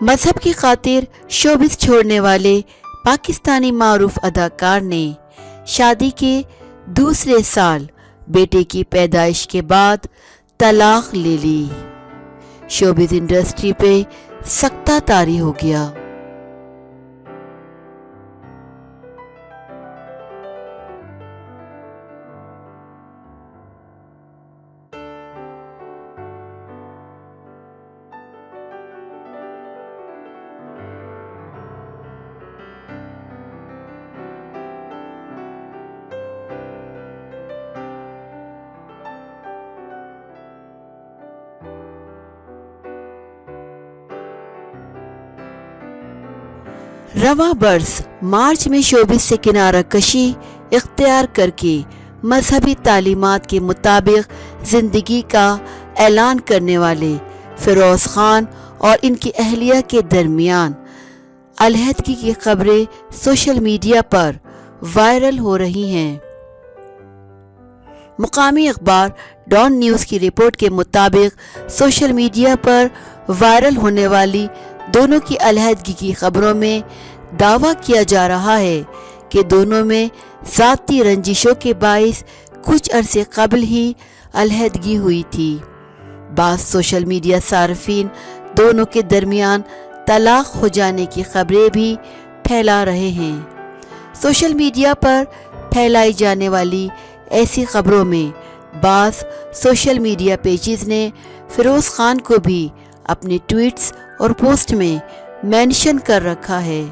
مذہب کی خاطر شوبز چھوڑنے والے پاکستانی معروف اداکار نے شادی کے دوسرے سال بیٹے کی پیدائش کے بعد طلاق لے لی۔ شوبز انڈسٹری پہ سکتہ طاری ہو گیا۔ رواں برس مارچ میں شوبز سے کنارہ کشی اختیار کر کے مذہبی تعلیمات کے مطابق زندگی کا اعلان کرنے والے فیروز خان اور ان کی اہلیہ کے درمیان علیحدگی کی خبریں سوشل میڈیا پر وائرل ہو رہی ہیں۔ مقامی اخبار ڈان نیوز کی رپورٹ کے مطابق سوشل میڈیا پر وائرل ہونے والی دونوں کی علیحدگی کی خبروں میں دعویٰ کیا جا رہا ہے کہ دونوں میں ذاتی رنجشوں کے باعث کچھ عرصے قبل ہی علیحدگی ہوئی تھی۔ بعض سوشل میڈیا صارفین دونوں کے درمیان طلاق ہو جانے کی خبریں بھی پھیلا رہے ہیں۔ سوشل میڈیا پر پھیلائی جانے والی ایسی خبروں میں بعض سوشل میڈیا پیجز نے فیروز خان کو بھی اپنے ٹویٹس اور پوسٹ میں مینشن کر رکھا ہے،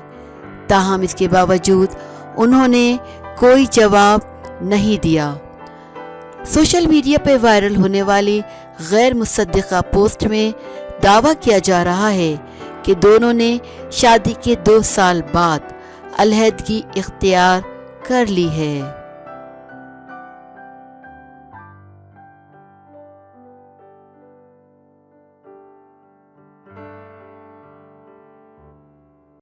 تاہم اس کے باوجود انہوں نے کوئی جواب نہیں دیا۔ سوشل میڈیا پہ وائرل ہونے والی غیر مصدقہ پوسٹ میں دعویٰ کیا جا رہا ہے کہ دونوں نے شادی کے 2 سال بعد علیحدگی اختیار کر لی ہے۔